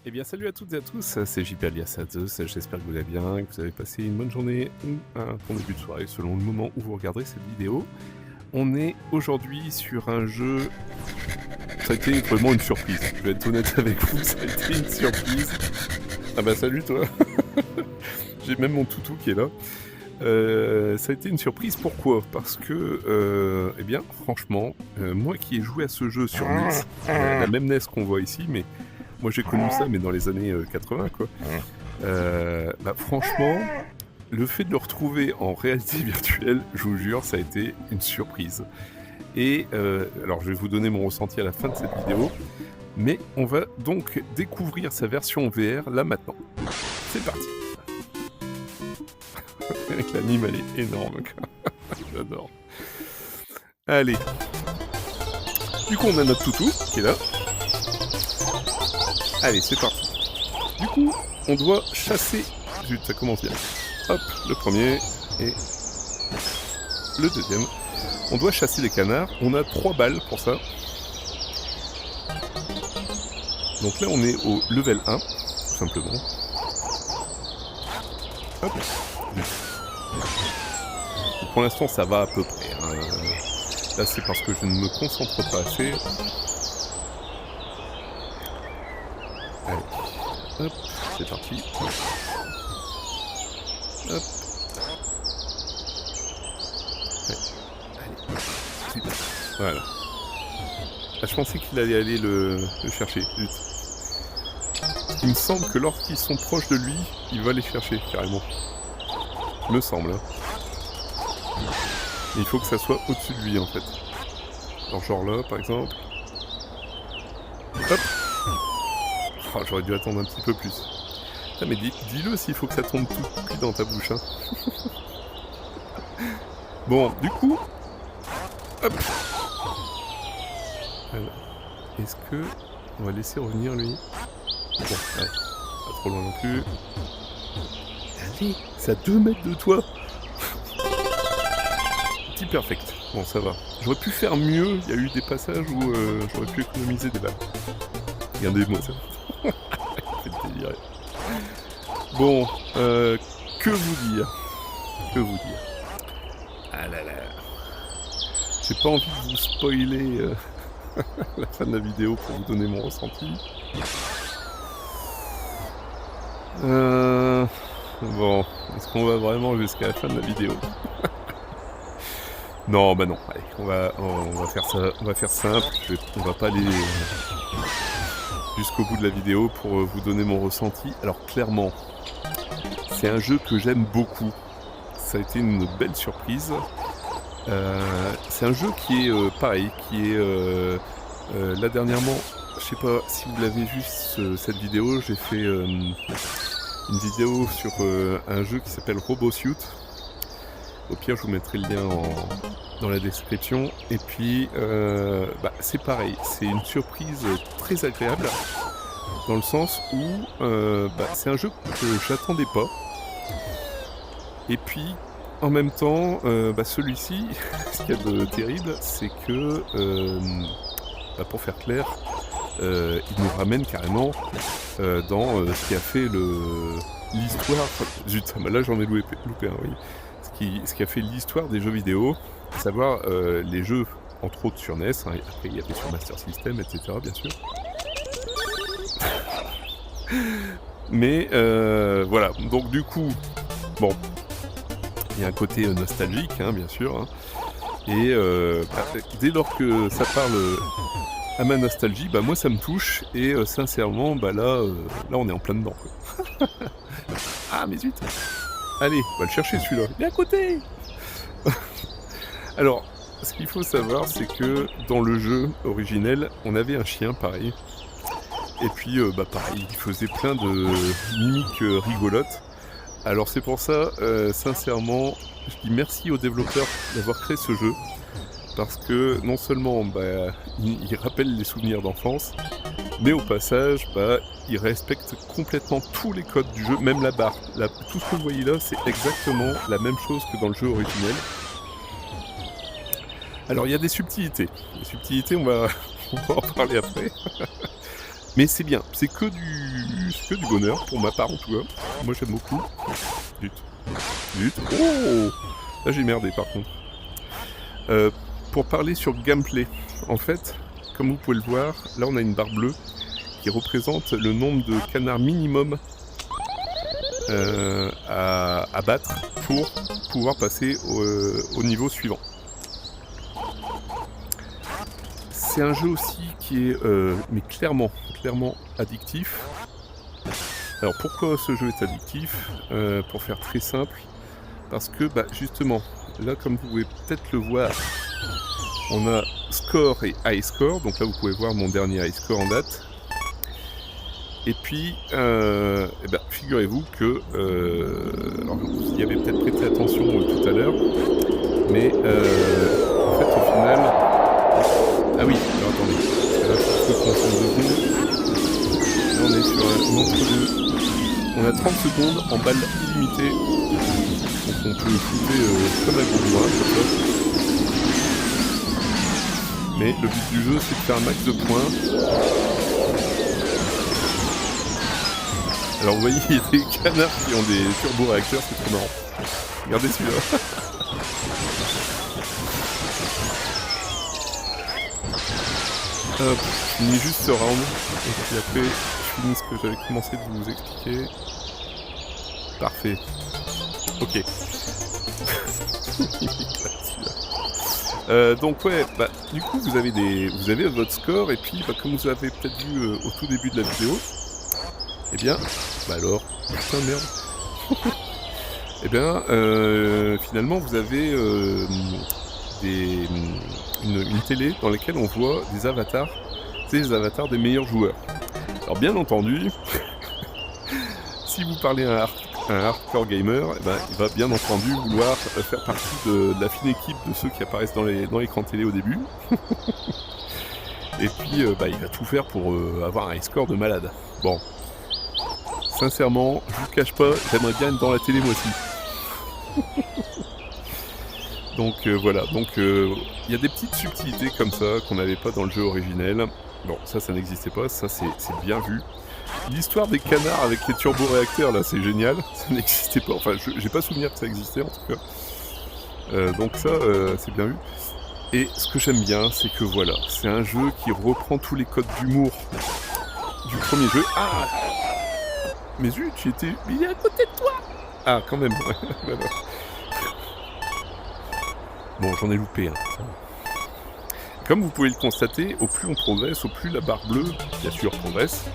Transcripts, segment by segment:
Eh bien, salut à toutes et à tous, c'est JP alias Azeus, j'espère que vous allez bien, que vous avez passé une bonne journée ou un bon début de soirée selon le moment où vous regarderez cette vidéo. On est aujourd'hui sur un jeu... Ça a été vraiment une surprise, je vais être honnête avec vous, ça a été une surprise. Ah bah salut toi. J'ai même mon toutou qui est là. Ça a été une surprise, pourquoi? Parce que, eh bien, franchement, moi qui ai joué à ce jeu sur NES, la même NES qu'on voit ici, mais moi j'ai connu ça, mais dans les années 80, quoi. Bah, franchement, le fait de le retrouver en réalité virtuelle, je vous jure, ça a été une surprise. Et alors, je vais vous donner mon ressenti à la fin de cette vidéo, mais on va donc découvrir sa version VR là maintenant. C'est parti. Avec l'anime, elle est énorme, quoi. J'adore. Allez. Du coup, on a notre toutou qui est là. Allez, c'est parti. Du coup, on doit chasser... Zut, ça commence bien. Hop, le premier et le deuxième. On doit chasser les canards. On a 3 balles pour ça. Donc là, on est au level 1, tout simplement. Hop. Pour l'instant, ça va à peu près. Hein. Là, c'est parce que je ne me concentre pas assez. Allez. Hop, c'est parti. Hop. Ouais. Allez. Super. Voilà. Ah, je pensais qu'il allait aller le chercher. Zut. Il me semble que lorsqu'ils sont proches de lui, il va les chercher, carrément. Il me semble. Hein. Il faut que ça soit au-dessus de lui, en fait. Alors, genre là, par exemple. Hop. Oh, j'aurais dû attendre un petit peu plus. Ah, mais dis-le s'il faut que ça tombe tout cuit dans ta bouche. Hein. Bon, du coup... Hop. Alors, est-ce que... On va laisser revenir, lui. Bon, ouais. Pas trop loin non plus. Allez, c'est à 2 mètres de toi. Petit perfect. Bon, ça va. J'aurais pu faire mieux. Il y a eu des passages où j'aurais pu économiser des balles. Regardez-moi ça. C'est déliré. Bon, que vous dire? Que vous dire? Ah là là. J'ai pas envie de vous spoiler la fin de la vidéo pour vous donner mon ressenti. Bon, est-ce qu'on va vraiment jusqu'à la fin de la vidéo? Non, bah non. Allez, on va faire ça. On va faire simple. On va pas aller jusqu'au bout de la vidéo pour vous donner mon ressenti. Alors clairement, c'est un jeu que j'aime beaucoup. Ça a été une belle surprise. C'est un jeu qui est pareil, qui est là dernièrement. Je sais pas si vous l'avez vu cette vidéo. J'ai fait une vidéo sur un jeu qui s'appelle RoboSuit. Au pire, je vous mettrai le lien dans la description. Et puis, bah, c'est pareil, c'est une surprise très agréable, dans le sens où bah, c'est un jeu que j'attendais pas. Et puis, en même temps, bah, celui-ci, ce qu'il y a de terrible, c'est que, bah, pour faire clair, il nous ramène carrément dans ce qui a fait l'histoire... Zut, là j'en ai loupé un, oui. Ce qui a fait l'histoire des jeux vidéo, à savoir les jeux, entre autres sur NES, hein, après il y avait sur Master System, etc. bien sûr. Mais voilà, donc du coup, bon, il y a un côté nostalgique, hein, bien sûr, hein, et bah, dès lors que ça parle à ma nostalgie, bah moi ça me touche, et sincèrement, bah là on est en plein dedans, quoi. Ah mais zut. Allez, on va le chercher celui-là. Il est à côté. Alors, ce qu'il faut savoir, c'est que dans le jeu originel, on avait un chien pareil. Et puis, bah pareil, il faisait plein de mimiques rigolotes. Alors c'est pour ça, sincèrement, je dis merci aux développeurs d'avoir créé ce jeu. Parce que non seulement bah, il rappelle les souvenirs d'enfance, mais au passage, bah, il respecte complètement tous les codes du jeu, même la barre. Tout ce que vous voyez là, c'est exactement la même chose que dans le jeu originel. Alors il y a des subtilités. Les subtilités, on va en parler après. Mais c'est bien, c'est que que du bonheur, pour ma part en tout cas. Moi j'aime beaucoup. Zut. Zut. Oh, là j'ai merdé par contre. Pour parler sur gameplay, en fait, comme vous pouvez le voir, là on a une barre bleue qui représente le nombre de canards minimum à battre pour pouvoir passer au niveau suivant. C'est un jeu aussi qui est mais clairement addictif. Alors pourquoi ce jeu est addictif? Pour faire très simple, parce que justement, là comme vous pouvez peut-être le voir, on a score et high score, donc là vous pouvez voir mon dernier high score en date. Et puis, figurez-vous que, alors vous y avez peut-être prêté attention tout à l'heure, mais en fait au final, ah oui, alors attendez, parce que là je peux prendre 2 secondes, là on est sur un entre-deux, on a 30 secondes en balles illimitées, donc on peut shooter comme un gros loin, comme ça. Mais le but du jeu c'est de faire un max de points. Alors vous voyez, il y a des canards qui ont des turbo-réacteurs, c'est trop marrant. Regardez celui-là. Hop, je finis juste ce round, et puis après je finis ce que j'avais commencé de vous expliquer. Parfait. Ok. Donc ouais, du coup vous avez votre score, et puis comme vous avez peut-être vu au tout début de la vidéo, eh bien, alors, putain merde. Eh bien, finalement, vous avez une télé dans laquelle on voit des avatars, c'est les avatars des meilleurs joueurs. Alors bien entendu, si vous parlez à un hardcore gamer, il va bien entendu vouloir faire partie de la fine équipe de ceux qui apparaissent dans l'écran télé au début. Et puis, il va tout faire pour avoir un high score de malade. Bon. Sincèrement, je vous cache pas, j'aimerais bien être dans la télé moi aussi. Donc voilà, donc il y a des petites subtilités comme ça qu'on n'avait pas dans le jeu originel. Bon, ça n'existait pas, ça c'est bien vu. L'histoire des canards avec les turbo-réacteurs là, c'est génial, ça n'existait pas. Enfin, j'ai pas souvenir que ça existait en tout cas. Donc ça, c'est bien vu. Et ce que j'aime bien, c'est que voilà, c'est un jeu qui reprend tous les codes d'humour du premier jeu. Ah! Mais zut, il est à côté de toi! Ah, quand même, ouais. Bon, j'en ai loupé un. Comme vous pouvez le constater, au plus on progresse, au plus la barre bleue, bien sûr, progresse.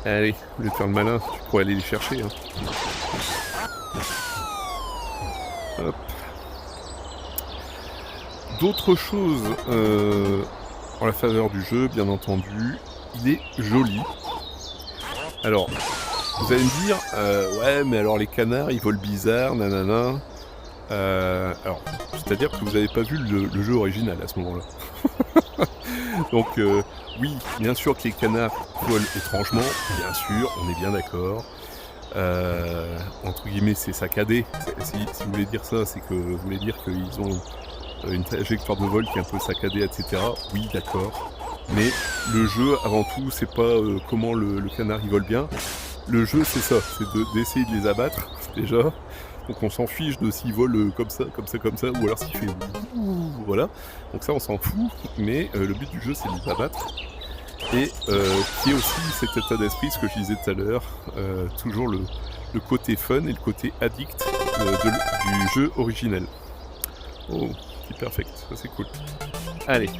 Allez, au lieu de faire le malin, tu pourrais aller les chercher. Hein. Hop. D'autres choses en la faveur du jeu, bien entendu, il est joli. Alors, vous allez me dire, ouais, mais alors les canards, ils volent bizarre, nanana. Alors, c'est-à-dire que vous n'avez pas vu le jeu original à ce moment-là. Donc, oui, bien sûr que les canards volent étrangement, bien sûr, on est bien d'accord. Entre guillemets, c'est saccadé. Si vous voulez dire ça, c'est que vous voulez dire qu'ils ont une trajectoire de vol qui est un peu saccadée, etc. Oui, d'accord. Mais le jeu, avant tout, c'est pas comment le canard il vole bien. Le jeu, c'est ça, c'est d'essayer de les abattre, déjà. Donc on s'en fiche de s'ils volent comme ça, ou alors s'il fait voilà. Donc ça, on s'en fout, mais le but du jeu, c'est de les abattre. Et qui est aussi cet état d'esprit, ce que je disais tout à l'heure, toujours le côté fun et le côté addict du jeu originel. Oh, c'est perfect, ça c'est cool. Allez.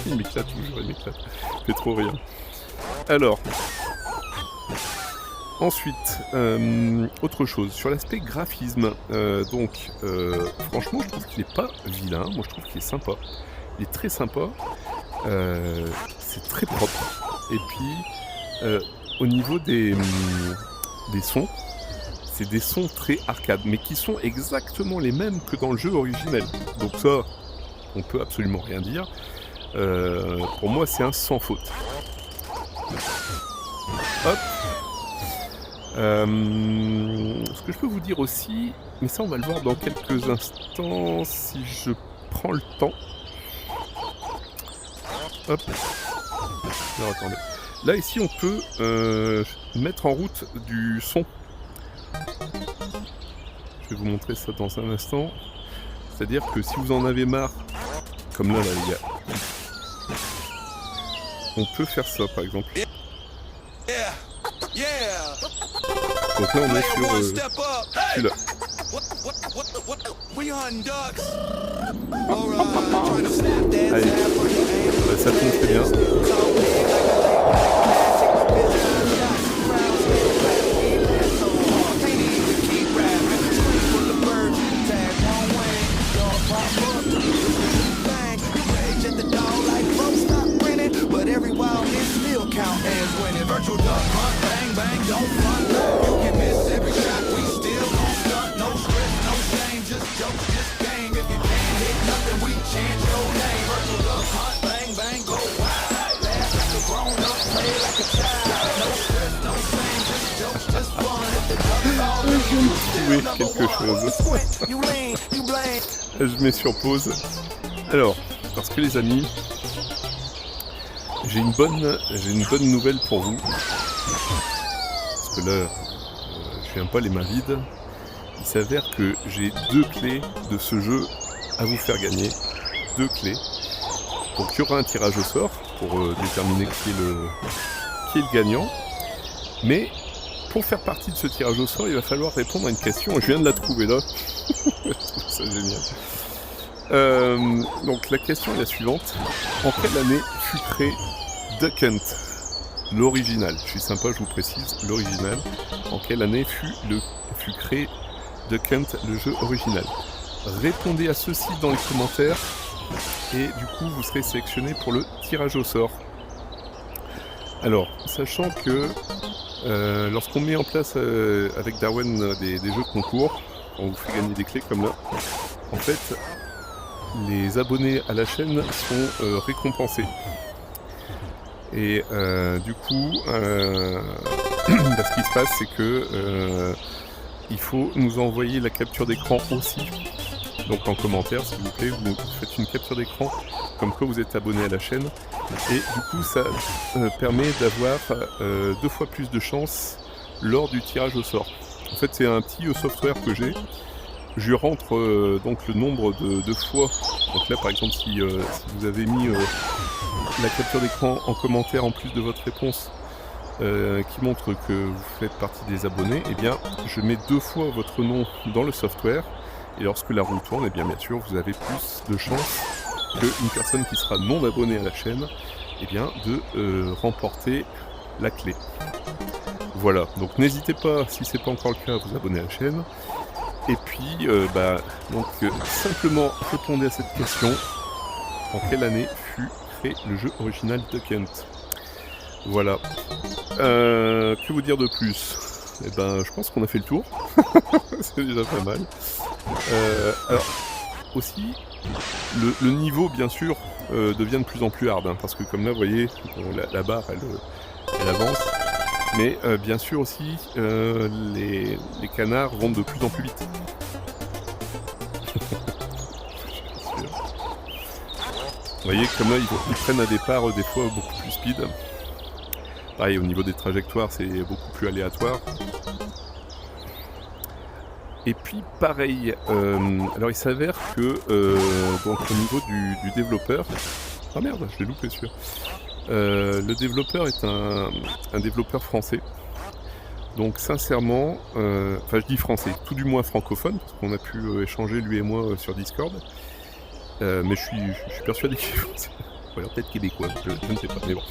Il m'éclate toujours, il m'éclate. Il fait trop rire. Alors, ensuite, autre chose, sur l'aspect graphisme, franchement, je trouve qu'il est pas vilain, moi je trouve qu'il est sympa. Il est très sympa, c'est très propre. Et puis, au niveau des sons, c'est des sons très arcade, mais qui sont exactement les mêmes que dans le jeu originel. Donc ça, on peut absolument rien dire. Pour moi, c'est un sans faute. Hop. Ce que je peux vous dire aussi, mais ça on va le voir dans quelques instants si je prends le temps. Hop. Alors attendez. Là ici on peut mettre en route du son. Je vais vous montrer ça dans un instant. C'est-à-dire que si vous en avez marre, comme là les gars, on peut faire ça par exemple. Donc là on est sur celui-là. Allez, ça tourne très bien. Trouver quelque chose. Je mets sur pause. Alors, parce que les amis, j'ai une bonne nouvelle pour vous. Parce que là, je viens pas les mains vides. Il s'avère que j'ai 2 clés de ce jeu à vous faire gagner. 2 clés. Donc il y aura un tirage au sort pour déterminer qui est le gagnant. Mais pour faire partie de ce tirage au sort, il va falloir répondre à une question. Je viens de la trouver là. Je trouve ça génial. Donc la question est la suivante. En quelle année fut créé Duck Hunt, l'original? Je suis sympa, je vous précise, l'original. En quelle année fut créé Duck Hunt, le jeu original? Répondez à ceci dans les commentaires et du coup vous serez sélectionné pour le tirage au sort. Alors, sachant que lorsqu'on met en place avec Darwen des jeux de concours, on vous fait gagner des clés comme là, en fait les abonnés à la chaîne sont récompensés. Et du coup, ce qui se passe, c'est que il faut nous envoyer la capture d'écran aussi. Donc en commentaire, s'il vous plaît, vous faites une capture d'écran comme quoi vous êtes abonné à la chaîne. Et du coup, ça permet d'avoir 2 fois plus de chances lors du tirage au sort. En fait, c'est un petit software que j'ai. Je rentre donc le nombre de fois. Donc là, par exemple, si vous avez mis la capture d'écran en commentaire en plus de votre réponse qui montre que vous faites partie des abonnés, eh bien, je mets 2 fois votre nom dans le software. Et lorsque la roue tourne, eh bien sûr, vous avez plus de chances qu'une personne qui sera non abonnée à la chaîne, eh bien, de remporter la clé. Voilà, donc n'hésitez pas, si ce n'est pas encore le cas, à vous abonner à la chaîne. Et puis, simplement répondez à cette question. En quelle année fut créé le jeu original Duck Hunt? Voilà. Que vous dire de plus? Eh ben, je pense qu'on a fait le tour. C'est déjà pas mal. Alors, aussi, le niveau, bien sûr, devient de plus en plus hard. Hein, parce que comme là, vous voyez, la barre, elle avance. Mais bien sûr aussi, les canards vont de plus en plus vite. Vous voyez, comme là, ils prennent un départ des fois beaucoup plus speed. Pareil, au niveau des trajectoires, c'est beaucoup plus aléatoire. Et puis pareil, alors il s'avère que donc au niveau du développeur... Ah merde, je l'ai loupé celui-là. Le développeur est un développeur français. Donc sincèrement, je dis français, tout du moins francophone, parce qu'on a pu échanger lui et moi sur Discord. Mais je suis persuadé qu'il est français. Ou alors peut-être québécois, je ne sais pas, mais bon.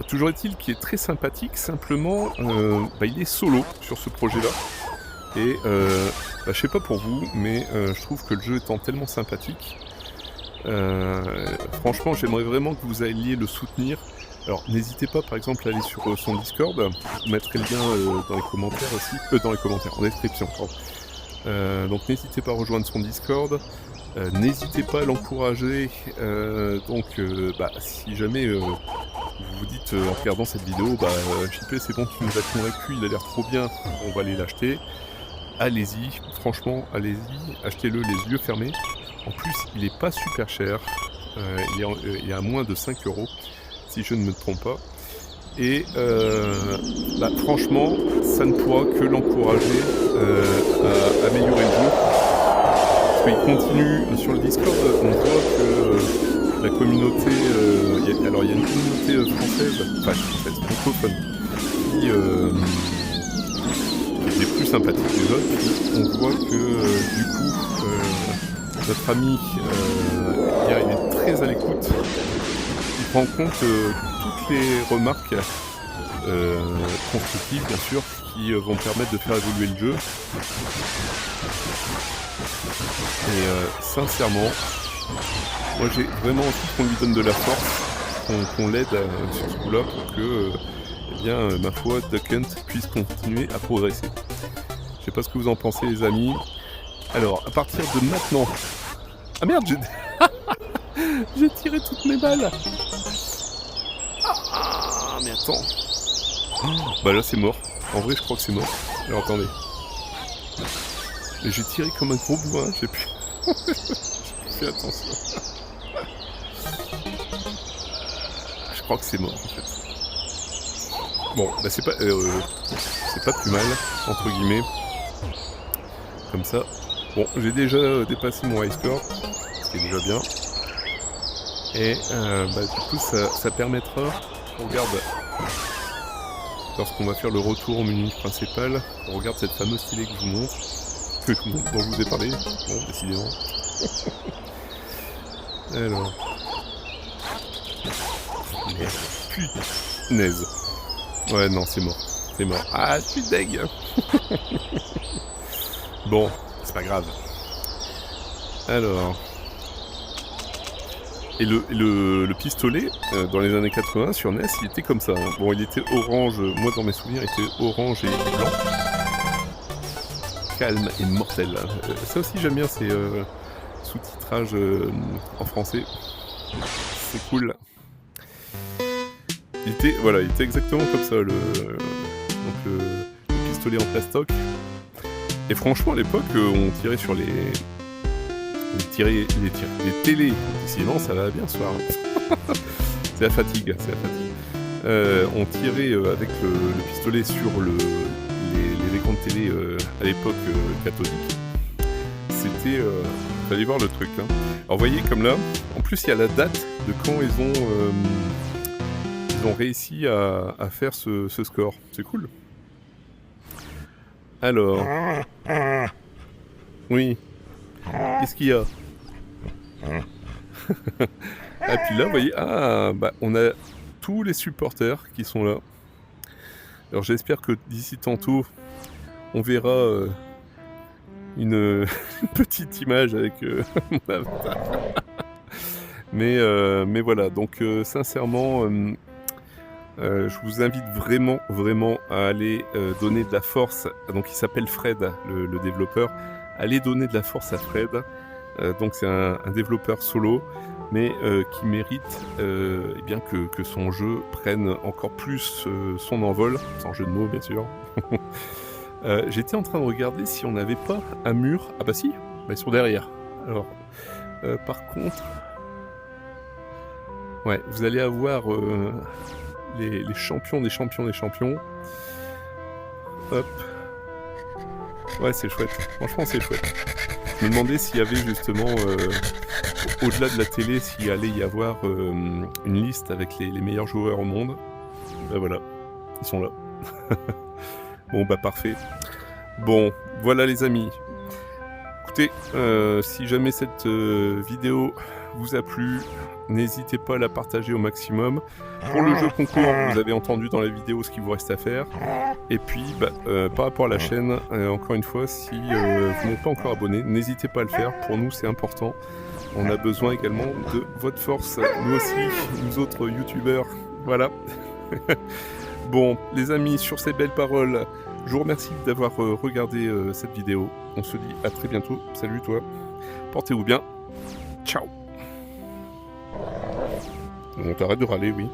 Toujours est-il qu'il est très sympathique, simplement il est solo sur ce projet-là. Et je sais pas pour vous, mais je trouve que le jeu étant tellement sympathique, franchement j'aimerais vraiment que vous alliez le soutenir. Alors n'hésitez pas par exemple à aller sur son Discord, je mettrai le lien dans les commentaires aussi, en description. Donc n'hésitez pas à rejoindre son Discord, n'hésitez pas à l'encourager, si jamais vous vous dites en regardant cette vidéo, JP c'est bon, tu nous as convaincu, il a l'air trop bien, on va aller l'acheter. Allez-y, franchement, allez-y, achetez-le les yeux fermés. En plus, il n'est pas super cher, il est à moins de 5 €, si je ne me trompe pas. Et franchement, ça ne pourra que l'encourager à améliorer le jeu. Parce qu'il continue sur le Discord, on voit que la communauté, il y a une communauté française, francophone, qui est plus sympathique des autres. On voit que du coup, notre ami, il est très à l'écoute. Il prend en compte toutes les remarques constructives, bien sûr, qui vont permettre de faire évoluer le jeu. Et sincèrement, moi j'ai vraiment envie qu'on lui donne de la force, qu'on l'aide sur ce coup-là pour que, ma foi, Duck Hunt puisse continuer à progresser. Je sais pas ce que vous en pensez, les amis. Alors, à partir de maintenant... Ah merde, j'ai tiré toutes mes balles. Ah, mais attends. Bah là, c'est mort. En vrai, je crois que c'est mort. Alors, attendez. Mais j'ai tiré comme un gros bourrin, j'ai plus... j'ai plus fait attention. Je crois que c'est mort, en fait. Bon, bah c'est pas plus mal, entre guillemets. Comme ça. Bon, j'ai déjà dépassé mon high score, ce qui est déjà bien. Et du coup, ça permettra, on regarde, lorsqu'on va faire le retour au menu principal, on regarde cette fameuse télé que je vous montre, dont je vous ai parlé, bon, décidément. Alors... Merde, punaise. Ouais, non, c'est mort. C'est mort. Ah, je suis deg. Bon, c'est pas grave. Alors... Et le pistolet, dans les années 80, sur NES, il était comme ça. Hein. Bon, il était orange, moi dans mes souvenirs, il était orange et blanc. Calme et mortel. Ça aussi, j'aime bien ces sous-titrages en français. C'est cool. Il était exactement comme ça, le pistolet en plastoc. Et franchement, à l'époque, on tirait sur les télés. Sinon, ça va bien ce soir. C'est la fatigue, on tirait avec le pistolet sur les écrans de télé à l'époque catholique. C'était... fallait voir le truc. Hein. Alors, vous voyez, comme là, en plus, il y a la date de quand ils ont réussi à faire ce score. C'est cool. Alors... Oui. Qu'est-ce qu'il y a? Ah, puis là, vous voyez, on a tous les supporters qui sont là. Alors j'espère que d'ici tantôt, on verra une petite image avec mon avatar. Mais voilà, donc sincèrement, je vous invite vraiment à aller donner de la force. Donc il s'appelle Fred, le développeur. Allez donner de la force à Fred. Donc c'est un développeur solo, mais qui mérite bien que son jeu prenne encore plus son envol, sans jeu de mots bien sûr. J'étais en train de regarder si on n'avait pas un mur. Ah bah si, ils sont derrière. Alors, par contre, ouais, vous allez avoir les champions des champions. Hop. Ouais, c'est chouette. Franchement, c'est chouette. Je me demandais s'il y avait justement, au-delà de la télé, s'il allait y avoir une liste avec les meilleurs joueurs au monde. Ben voilà, ils sont là. Bon, bah parfait. Bon, voilà les amis. Écoutez, si jamais cette vidéo vous a plu, n'hésitez pas à la partager au maximum. Pour le jeu concours, vous avez entendu dans la vidéo ce qu'il vous reste à faire. Et puis, par rapport à la chaîne, encore une fois, si vous n'êtes pas encore abonné, n'hésitez pas à le faire. Pour nous, c'est important. On a besoin également de votre force. Nous aussi, nous autres youtubeurs. Voilà. Bon, les amis, sur ces belles paroles, je vous remercie d'avoir regardé cette vidéo. On se dit à très bientôt. Salut toi. Portez-vous bien. Ciao. On t'arrête de râler, oui.